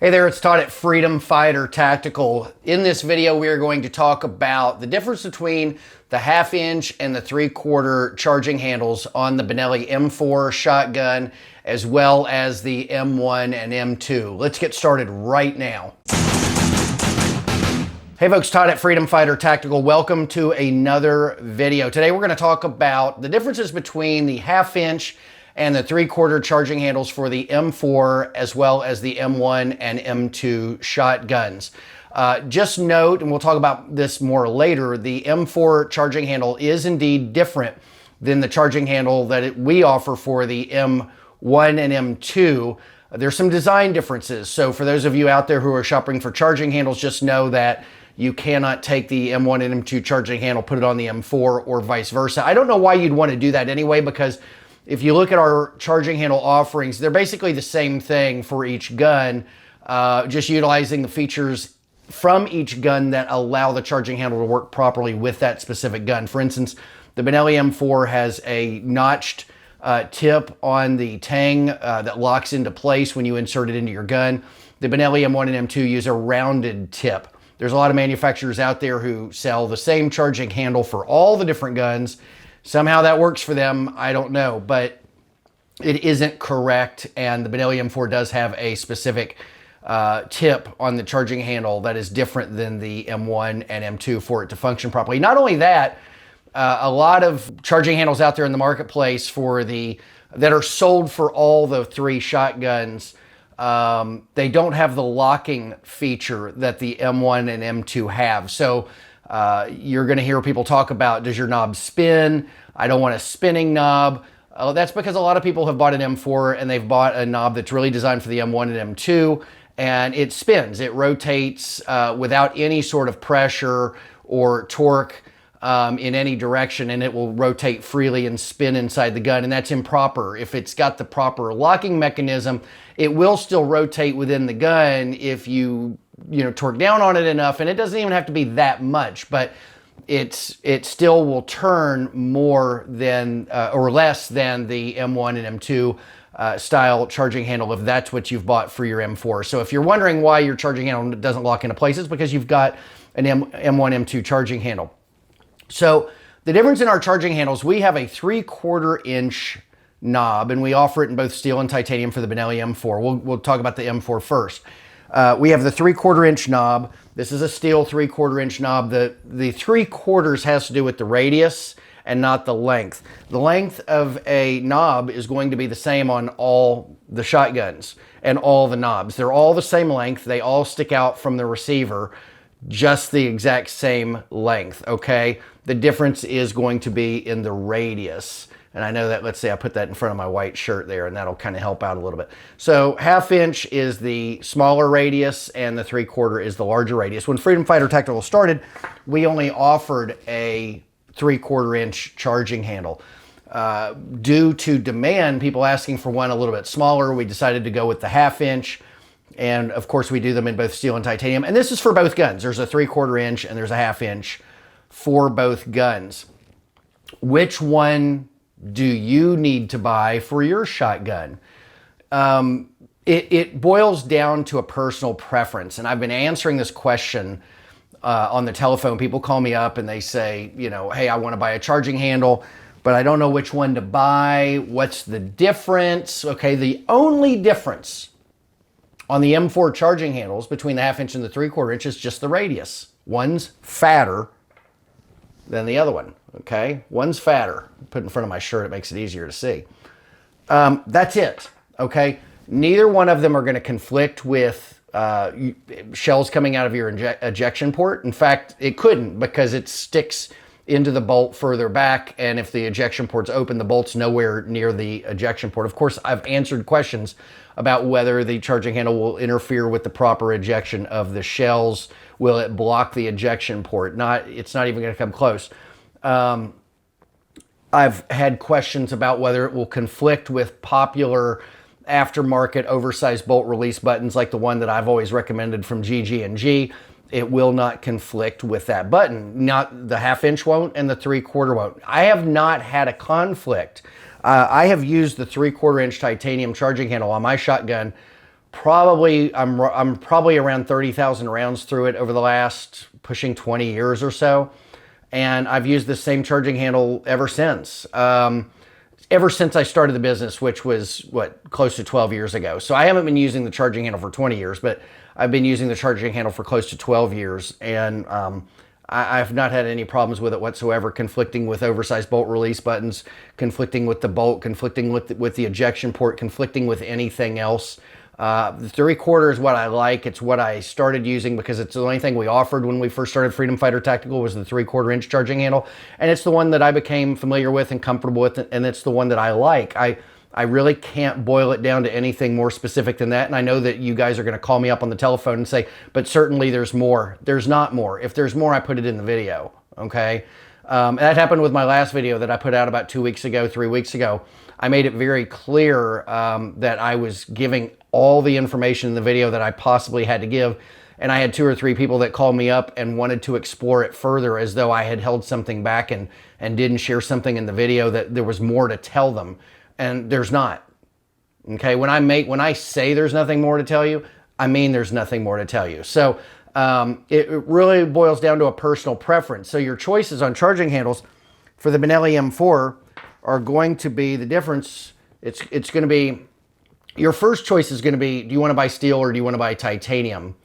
Hey there, it's Todd at Freedom Fighter Tactical. In this video, we are going to talk about the difference between the 1/2 inch and the 3/4 charging handles on the Benelli M4 shotgun, as well as the M1 and M2. Let's get started right now. Hey folks, Todd at Freedom Fighter Tactical. Welcome to another video. Today we're going to talk about the differences between the 1/2 inch and the 3/4 charging handles for the M4 as well as the M1 and M2 shotguns. Just note, and we'll talk about this more later, the M4 charging handle is indeed different than the charging handle that we offer for the M1 and M2. There's some design differences. So for those of you out there who are shopping for charging handles, just know that you cannot take the M1 and M2 charging handle, put it on the M4 or vice versa. I don't know why you'd want to do that anyway, because if you look at our charging handle offerings, they're basically the same thing for each gun, just utilizing the features from each gun that allow the charging handle to work properly with that specific gun. For instance, the Benelli M4 has a notched tip on the tang that locks into place when you insert it into your gun. The Benelli M1 and M2 use a rounded tip. There's a lot of manufacturers out there who sell the same charging handle for all the different guns. Somehow that works for them, I don't know, but it isn't correct, and the Benelli M4 does have a specific tip on the charging handle that is different than the M1 and M2 for it to function properly. Not only that, a lot of charging handles out there in the marketplace that are sold for all the three shotguns, they don't have the locking feature that the M1 and M2 have. So you're going to hear people talk about, does your knob spin? I don't want a spinning knob. That's because a lot of people have bought an M4 and they've bought a knob that's really designed for the M1 and M2, and it spins. It rotates without any sort of pressure or torque in any direction, and it will rotate freely and spin inside the gun, and that's improper. If it's got the proper locking mechanism, it will still rotate within the gun if you torque down on it enough, and it doesn't even have to be that much, but it still will turn more than or less than the M1 and M2 style charging handle if that's what you've bought for your M4. So if you're wondering why your charging handle doesn't lock into place, it's because you've got an M1 M2 charging handle. So the difference in our charging handles, we have a 3/4 inch knob, and we offer it in both steel and titanium for the Benelli M4. We'll talk about the M4 first. We have the 3/4 inch knob. This is a steel 3/4 inch knob. The 3/4 has to do with the radius and not the length. The length of a knob is going to be the same on all the shotguns and all the knobs. They're all the same length. They all stick out from the receiver, just the exact same length, okay? The difference is going to be in the radius. And I know that, let's say I put that in front of my white shirt there, and that'll kind of help out a little bit. So 1/2 inch is the smaller radius, and the 3/4 is the larger radius. When Freedom Fighter Tactical started, we only offered a 3/4 inch charging handle. Due to demand, people asking for one a little bit smaller, we decided to go with the 1/2 inch. And of course, we do them in both steel and titanium. And this is for both guns. There's a 3/4 inch and there's a 1/2 inch for both guns. Which one do you need to buy for your shotgun? It boils down to a personal preference. And I've been answering this question on the telephone. People call me up and they say, hey, I want to buy a charging handle, but I don't know which one to buy. What's the difference? Okay, the only difference on the M4 charging handles between the 1/2 inch and the 3/4 inch is just the radius. One's fatter than the other one, okay? One's fatter. Put it in front of my shirt, it makes it easier to see. That's it, okay? Neither one of them are gonna conflict with shells coming out of your ejection port. In fact, it couldn't, because it sticks into the bolt further back, and if the ejection port's open, the bolt's nowhere near the ejection port. Of course, I've answered questions about whether the charging handle will interfere with the proper ejection of the shells. Will it block the ejection port? It's not even going to come close. I've had questions about whether it will conflict with popular aftermarket oversized bolt release buttons like the one that I've always recommended from GG&G. It will not conflict with that button. Not the 1/2 inch won't, and the 3/4 won't. I have not had a conflict. I have used the 3/4 inch titanium charging handle on my shotgun I'm probably around 30,000 rounds through it over the last pushing 20 years or so. And I've used the same charging handle ever since. Ever since I started the business, which was what, close to 12 years ago. So I haven't been using the charging handle for 20 years, but I've been using the charging handle for close to 12 years. And I've not had any problems with it whatsoever, conflicting with oversized bolt release buttons, conflicting with the bolt, conflicting with the ejection port, conflicting with anything else. The 3/4 is what I like. It's what I started using because it's the only thing we offered when we first started Freedom Fighter Tactical was the 3/4 inch charging handle. And it's the one that I became familiar with and comfortable with, and it's the one that I like. I really can't boil it down to anything more specific than that. And I know that you guys are going to call me up on the telephone and say, but certainly there's more. There's not more. If there's more, I put it in the video, okay? That happened with my last video that I put out about 2 weeks ago, 3 weeks ago. I made it very clear that I was giving all the information in the video that I possibly had to give. And I had 2 or 3 people that called me up and wanted to explore it further as though I had held something back and didn't share something in the video, that there was more to tell them. And there's not. Okay, when I say there's nothing more to tell you, I mean there's nothing more to tell you. So it really boils down to a personal preference. So your choices on charging handles for the Benelli M4 are going to be the difference. It's going to be, your first choice is going to be, do you want to buy steel or do you want to buy titanium?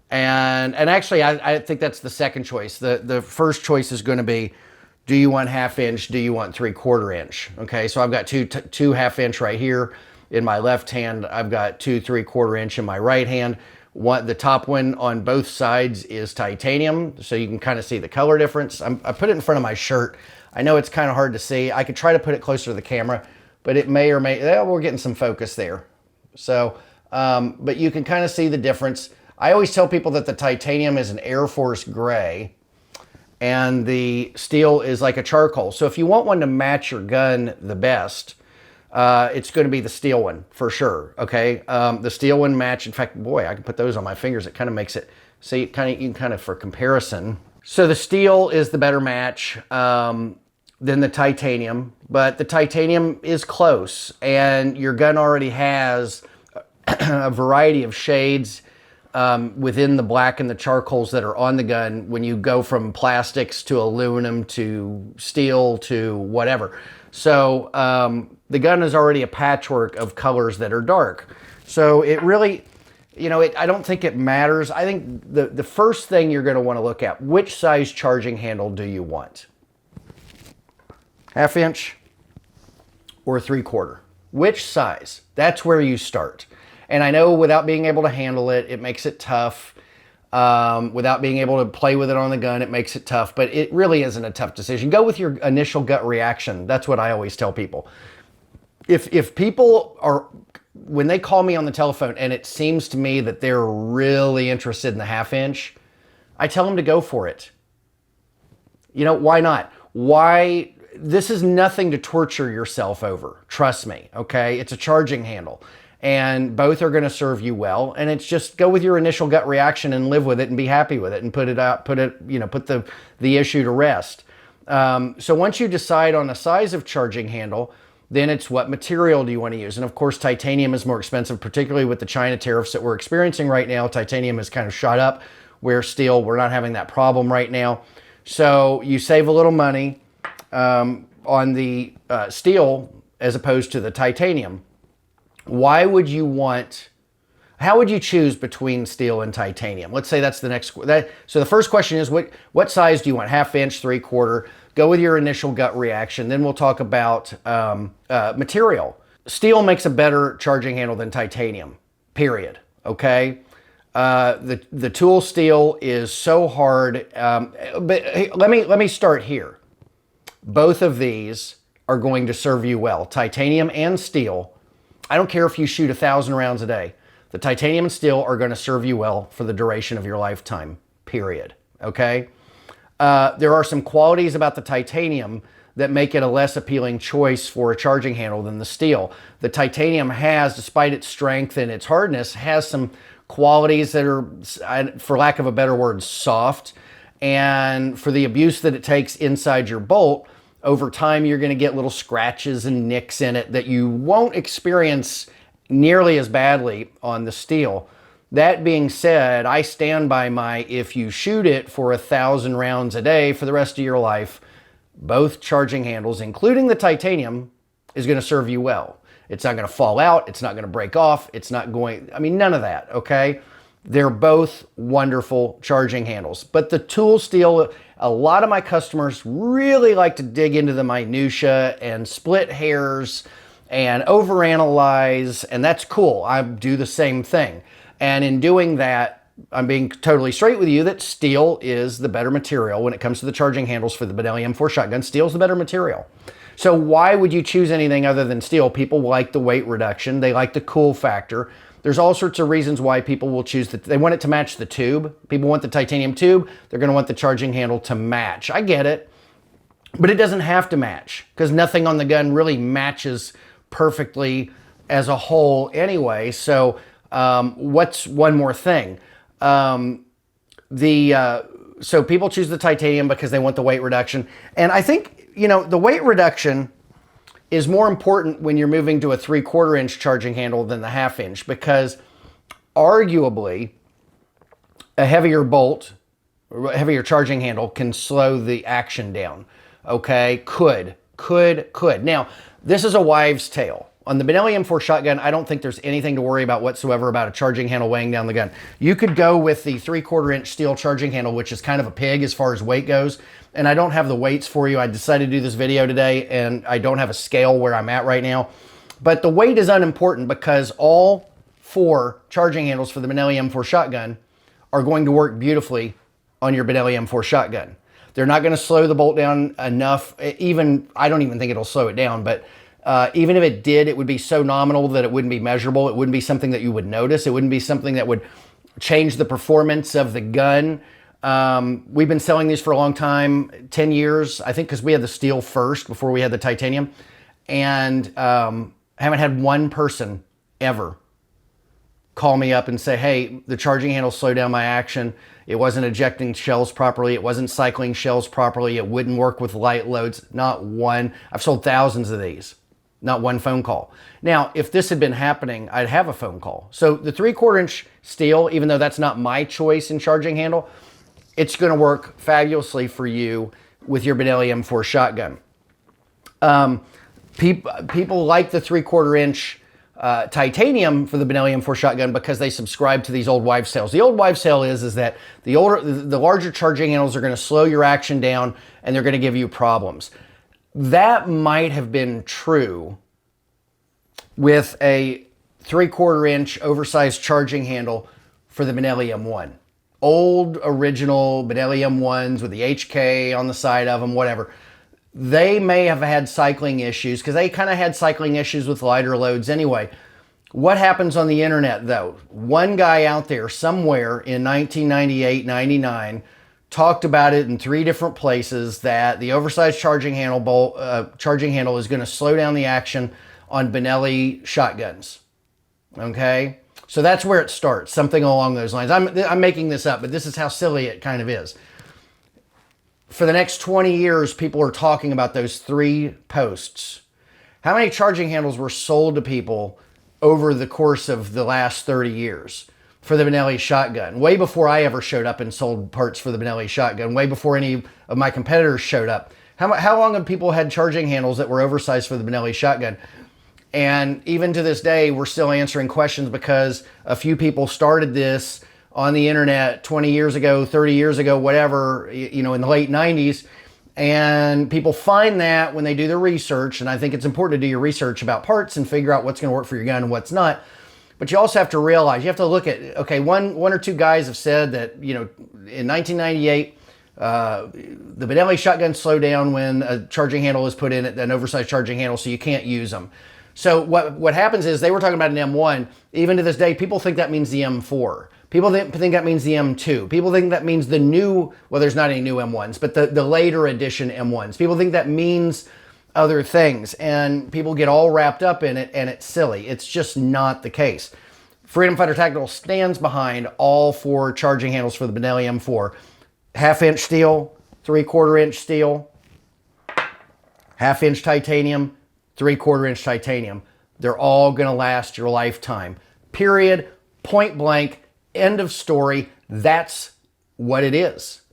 And actually, I think that's the second choice. The first choice is going to be, do you want 1/2 inch? Do you want 3/4 inch? Okay, so I've got two 1/2 inch right here in my left hand. I've got 2 3/4 inch in my right hand. The top one on both sides is titanium, so you can kind of see the color difference. I put it in front of my shirt. I know it's kind of hard to see. I could try to put it closer to the camera, but it may or may, we're getting some focus there. So, but you can kind of see the difference. I always tell people that the titanium is an Air Force gray and the steel is like a charcoal. So if you want one to match your gun the best, it's going to be the steel one for sure. Okay. The steel one match. In fact, boy, I can put those on my fingers. It kind of makes it, see, you can for comparison. So the steel is the better match than the titanium, but the titanium is close and your gun already has a variety of shades within the black and the charcoals that are on the gun when you go from plastics to aluminum to steel to whatever. So the gun is already a patchwork of colors that are dark. So it really, I don't think it matters. I think the first thing you're going to want to look at, which size charging handle do you want? 1/2 inch or 3/4? Which size? That's where you start. And I know without being able to handle it, it makes it tough. Without being able to play with it on the gun, it makes it tough. But it really isn't a tough decision. Go with your initial gut reaction. That's what I always tell people. If people are, when they call me on the telephone and it seems to me that they're really interested in the 1/2 inch, I tell them to go for it. Why not? Why? This is nothing to torture yourself over. Trust me, okay? It's a charging handle. And both are going to serve you well. And it's just go with your initial gut reaction and live with it and be happy with it and put the issue to rest. So once you decide on a size of charging handle, then it's what material do you want to use? And of course, titanium is more expensive, particularly with the China tariffs that we're experiencing right now. Titanium has kind of shot up, where steel, we're not having that problem right now. So you save a little money on the steel as opposed to the titanium. Why would you want, how would you choose between steel and titanium? Let's say that's the next, so the first question is what size do you want? 1/2 inch, 3/4? Go with your initial gut reaction. Then we'll talk about material. Steel makes a better charging handle than titanium, period. Okay. The tool steel is so hard. But hey, let me start here. Both of these are going to serve you well. Titanium and steel. I don't care if you shoot 1,000 rounds a day. The titanium and steel are going to serve you well for the duration of your lifetime, period. Okay? There are some qualities about the titanium that make it a less appealing choice for a charging handle than the steel. The titanium has, despite its strength and its hardness, has some qualities that are, for lack of a better word, soft. And for the abuse that it takes inside your bolt, over time you're going to get little scratches and nicks in it that you won't experience nearly as badly on the steel. That being said, I stand by my, if you shoot it for 1,000 rounds a day for the rest of your life, both charging handles, including the titanium, is going to serve you well. It's not going to fall out. It's not going to break off. It's not going, I mean, none of that, okay? They're both wonderful charging handles. But the tool steel, a lot of my customers really like to dig into the minutia and split hairs and overanalyze, and that's cool. I do the same thing. And in doing that, I'm being totally straight with you that steel is the better material when it comes to the charging handles for the Benelli M4 shotgun. Steel is the better material. So why would you choose anything other than steel? People like the weight reduction. They like the cool factor. There's all sorts of reasons why people will choose that. They want it to match the tube. People want the titanium tube. They're going to want the charging handle to match. I get it, but it doesn't have to match because nothing on the gun really matches perfectly as a whole anyway. So what's one more thing? So people choose the titanium because they want the weight reduction. And I think, you know, the weight reduction is more important when you're moving to a 3/4 inch charging handle than the 1/2 inch, because arguably a heavier bolt, a heavier charging handle can slow the action down. Okay, could. Now, this is a wives' tale. On the Benelli M4 shotgun, I don't think there's anything to worry about whatsoever about a charging handle weighing down the gun. You could go with the 3/4 inch steel charging handle, which is kind of a pig as far as weight goes. And I don't have the weights for you. I decided to do this video today, and I don't have a scale where I'm at right now. But the weight is unimportant because all 4 charging handles for the Benelli M4 shotgun are going to work beautifully on your Benelli M4 shotgun. They're not going to slow the bolt down enough. I don't even think it'll slow it down, but even if it did, it would be so nominal that it wouldn't be measurable. It wouldn't be something that you would notice. It wouldn't be something that would change the performance of the gun. We've been selling these for a long time, 10 years, I think, because we had the steel first before we had the titanium, and haven't had one person ever call me up and say, hey, the charging handle slowed down my action. It wasn't ejecting shells properly. It wasn't cycling shells properly. It wouldn't work with light loads. Not one. I've sold thousands of these. Not one phone call. Now, if this had been happening, I'd have a phone call. So the 3/4 inch steel, even though that's not my choice in charging handle, it's going to work fabulously for you with your Benelli M4 shotgun. People like the 3/4 inch titanium for the Benelli M4 shotgun because they subscribe to these old wives' tales. The old wives' tale is that the larger charging handles are going to slow your action down and they're going to give you problems. That might have been true with a 3/4 inch oversized charging handle for the Benelli M1. Old original Benelli M1s with the HK on the side of them, whatever. They may have had cycling issues because they kind of had cycling issues with lighter loads anyway. What happens on the internet though? One guy out there somewhere in 1998, 99 talked about it in 3 different places that the oversized charging handle is going to slow down the action on Benelli shotguns. Okay? So that's where it starts, something along those lines. I'm making this up, but this is how silly it kind of is. For the next 20 years, people are talking about those 3 posts. How many charging handles were sold to people over the course of the last 30 years for the Benelli shotgun? Way before I ever showed up and sold parts for the Benelli shotgun, way before any of my competitors showed up. How long have people had charging handles that were oversized for the Benelli shotgun? And even to this day, we're still answering questions because a few people started this on the internet 20 years ago, 30 years ago, whatever, you know, in the late 90s. And people find that when they do their research, and I think it's important to do your research about parts and figure out what's going to work for your gun and what's not. But you also have to realize, you have to look at, okay, one or two guys have said that, you know, in 1998, the Benelli shotguns slow down when a charging handle is put in it, an oversized charging handle, so you can't use them. So what happens is, they were talking about an M1. Even to this day, people think that means the M4. People think that means the M2. People think that means the new, well, there's not any new M1s, but the later edition M1s. People think that means other things, and people get all wrapped up in it, and it's silly. It's just not the case. Freedom Fighter Tactical stands behind all 4 charging handles for the Benelli M4. 1/2 inch steel, 3/4 inch steel, 1/2 inch titanium, 3/4 inch titanium. They're all gonna last your lifetime. Period, point blank, end of story. That's what it is.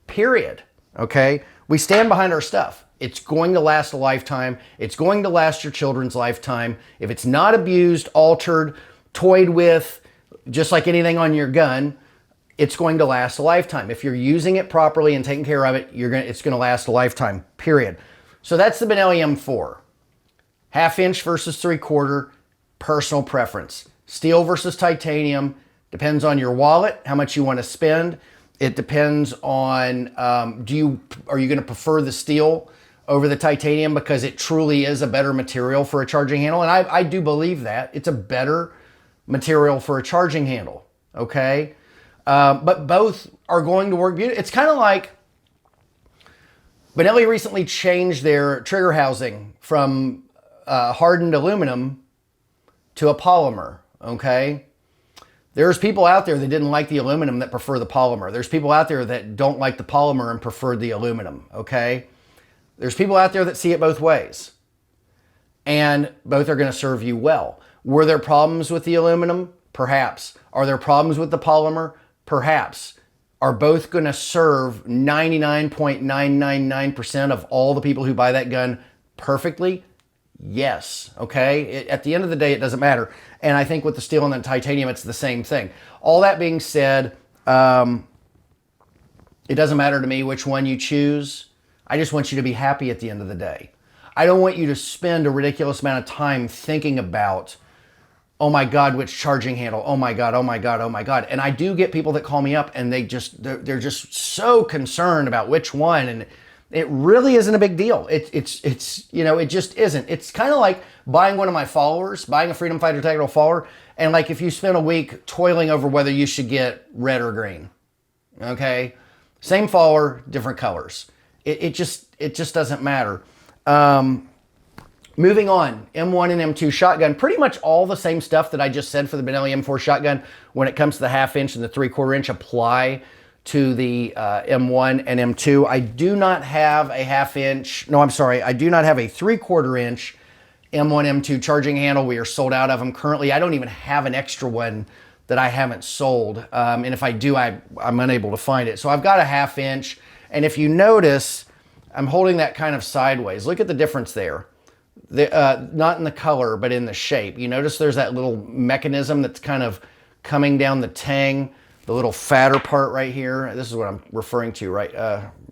Period. Okay? We stand behind our stuff. It's going to last a lifetime. It's going to last your children's lifetime. If it's not abused, altered, toyed with, just like anything on your gun, it's going to last a lifetime. If you're using it properly and taking care of it, it's going to last a lifetime, period. So that's the Benelli M4. 1/2 inch versus 3/4, personal preference. Steel versus titanium, depends on your wallet, how much you want to spend. It depends on, are you going to prefer the steel over the titanium because it truly is a better material for a charging handle? And I do believe that. It's a better material for a charging handle, okay? But both are going to work beautifully. It's kind of like Benelli recently changed their trigger housing from hardened aluminum to a polymer, okay? There's people out there that didn't like the aluminum that prefer the polymer. There's people out there that don't like the polymer and prefer the aluminum, okay? There's people out there that see it both ways. And both are going to serve you well. Were there problems with the aluminum? Perhaps. Are there problems with the polymer? Perhaps. Are both going to serve 99.999% of all the people who buy that gun perfectly? Yes, okay? At the end of the day, it doesn't matter. And I think with the steel and the titanium, it's the same thing. All that being said, it doesn't matter to me which one you choose. I just want you to be happy at the end of the day. I don't want you to spend a ridiculous amount of time thinking about, oh my God, which charging handle? Oh my God, oh my God, oh my God. And I do get people that call me up and they're just so concerned about which one, and it really isn't a big deal. It's you know, it just isn't. It's kind of like buying one of my followers, buying a Freedom Fighter Tactical follower, and like if you spend a week toiling over whether you should get red or green, okay? Same follower, different colors. It just doesn't matter. Moving on, M1 and M2 shotgun, pretty much all the same stuff that I just said for the Benelli M4 shotgun when it comes to the 1/2 inch and the 3/4 inch apply to the M1 and M2. I do not have a 1/2 inch, no, I'm sorry, I do not have a 3/4 inch M1, M2 charging handle. We are sold out of them currently. I don't even have an extra one that I haven't sold. And if I do, I'm unable to find it. So I've got a 1/2 inch. And if you notice, I'm holding that kind of sideways. Look at the difference there. Not in the color, but in the shape. You notice there's that little mechanism that's kind of coming down the tang, the little fatter part right here. This is what I'm referring to, right?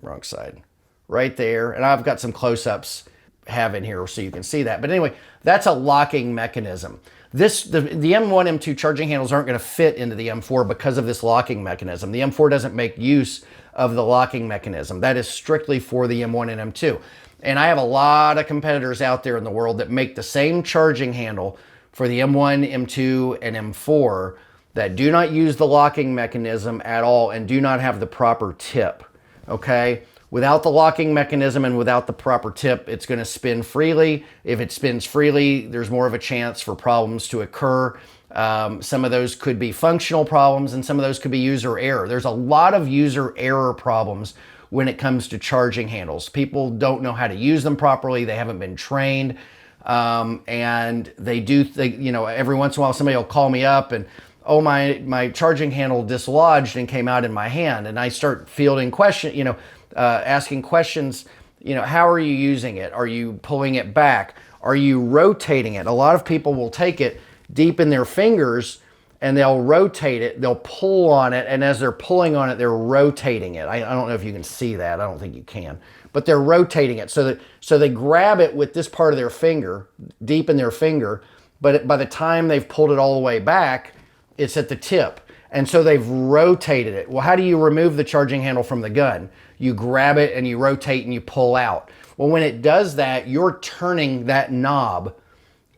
Wrong side. Right there. And I've got some close-ups have in here so you can see that. But anyway, that's a locking mechanism. The M1, M2 charging handles aren't going to fit into the M4 because of this locking mechanism. The M4 doesn't make use of the locking mechanism. That is strictly for the M1 and M2. And I have a lot of competitors out there in the world that make the same charging handle for the M1, M2, and M4 that do not use the locking mechanism at all and do not have the proper tip, okay? Without the locking mechanism and without the proper tip, it's going to spin freely. If it spins freely, there's more of a chance for problems to occur. Some of those could be functional problems and some of those could be user error. There's a lot of user error problems when it comes to charging handles. People don't know how to use them properly. They haven't been trained. And you know, every once in a while somebody will call me up and, oh, my charging handle dislodged and came out in my hand. And I start fielding questions, you know, asking questions, you know, how are you using it? Are you pulling it back? Are you rotating it? A lot of people will take it deep in their fingers and they'll rotate it, they'll pull on it, and as they're pulling on it, they're rotating it. I don't know if you can see that, I don't think you can, but they're rotating it. So they grab it with this part of their finger, deep in their finger, but by the time they've pulled it all the way back, it's at the tip. And so they've rotated it. Well, how do you remove the charging handle from the gun? You grab it and you rotate and you pull out. Well, when it does that, you're turning that knob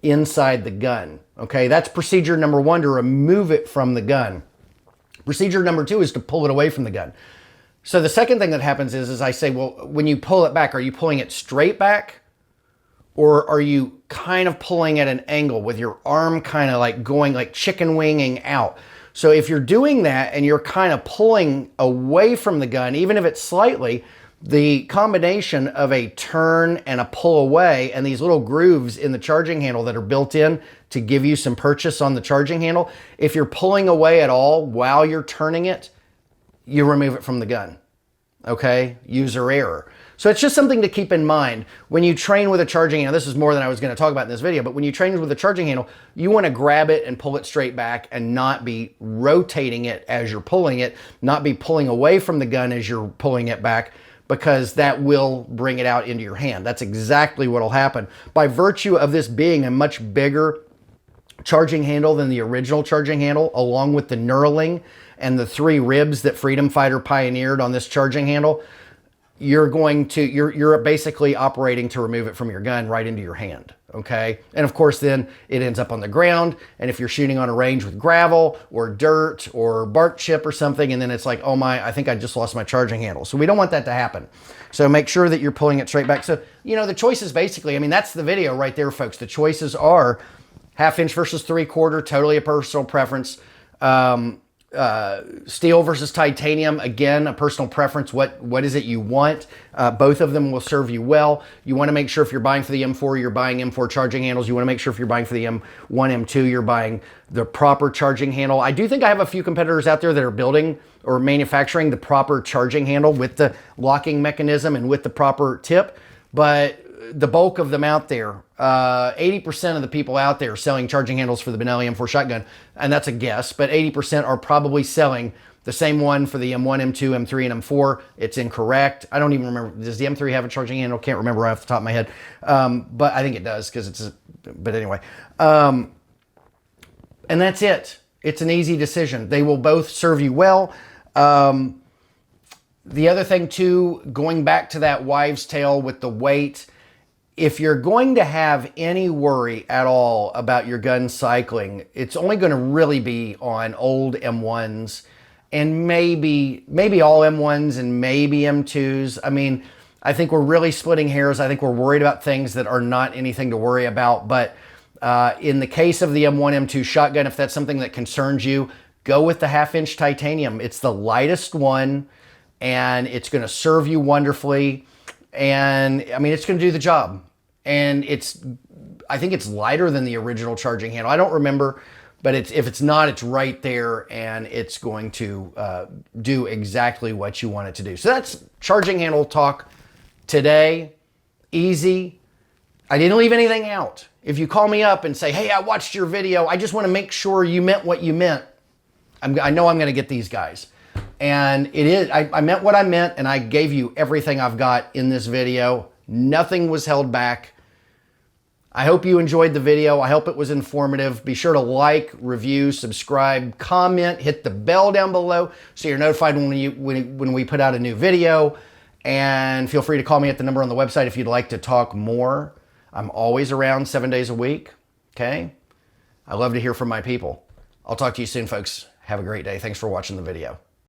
inside the gun, okay? That's procedure number one, to remove it from the gun. Procedure number two is to pull it away from the gun. So the second thing that happens is I say, well, when you pull it back, are you pulling it straight back? Or are you kind of pulling at an angle with your arm kind of like going like chicken winging out? So if you're doing that and you're kind of pulling away from the gun, even if it's slightly, The combination of a turn and a pull away and these little grooves in the charging handle that are built in to give you some purchase on the charging handle, if you're pulling away at all while you're turning it, you remove it from the gun. Okay? User error. So it's just something to keep in mind when you train with a charging handle. This is more than I was going to talk about in this video, but when you train with a charging handle, you want to grab it and pull it straight back and not be rotating it as you're pulling it, not be pulling away from the gun as you're pulling it back, because that will bring it out into your hand. That's exactly what will happen. By virtue of this being a much bigger charging handle than the original charging handle, along with the knurling and the 3 ribs that Freedom Fighter pioneered on this charging handle, you're basically operating to remove it from your gun right into your hand, okay? And of course then it ends up on the ground, and if you're shooting on a range with gravel or dirt or bark chip or something, and then it's like, oh my, I think I just lost my charging handle. So we don't want that to happen. So make sure that you're pulling it straight back. So, you know, the choices basically, I mean, that's the video right there, folks. The choices are 1/2 inch versus 3/4, totally a personal preference. Steel versus titanium, again, a personal preference. What is it you want? Both of them will serve you well. You want to make sure if you're buying for the M4, you're buying M4 charging handles. You want to make sure if you're buying for the M1, M2, you're buying the proper charging handle. I do think I have a few competitors out there that are building or manufacturing the proper charging handle with the locking mechanism and with the proper tip, but the bulk of them out there, 80% of the people out there selling charging handles for the Benelli M4 shotgun, and that's a guess, but 80% are probably selling the same one for the M1, M2, M3, and M4. It's incorrect. I don't even remember. Does the M3 have a charging handle? Can't remember right off the top of my head. But I think it does because it's, but anyway. And that's it. It's an easy decision. They will both serve you well. The other thing too, going back to that wives' tale with the weight, if you're going to have any worry at all about your gun cycling, it's only going to really be on old M1s and maybe all M1s and maybe M2s. I mean, I think we're really splitting hairs. I think we're worried about things that are not anything to worry about. But in the case of the M1, M2 shotgun, if that's something that concerns you, go with the 1/2 inch titanium. It's the lightest one and it's going to serve you wonderfully. And I mean, it's going to do the job. And I think it's lighter than the original charging handle. I don't remember, but if it's not, it's right there and it's going to do exactly what you want it to do. So that's charging handle talk today. Easy. I didn't leave anything out. If you call me up and say, hey, I watched your video, I just want to make sure you meant what you meant, I know I'm going to get these guys. And it is, I meant what I meant, and I gave you everything I've got in this video. Nothing was held back. I hope you enjoyed the video. I hope it was informative. Be sure to like, review, subscribe, comment, hit the bell down below so you're notified when we put out a new video. And feel free to call me at the number on the website if you'd like to talk more. I'm always around 7 days a week, okay? I love to hear from my people. I'll talk to you soon, folks. Have a great day. Thanks for watching the video.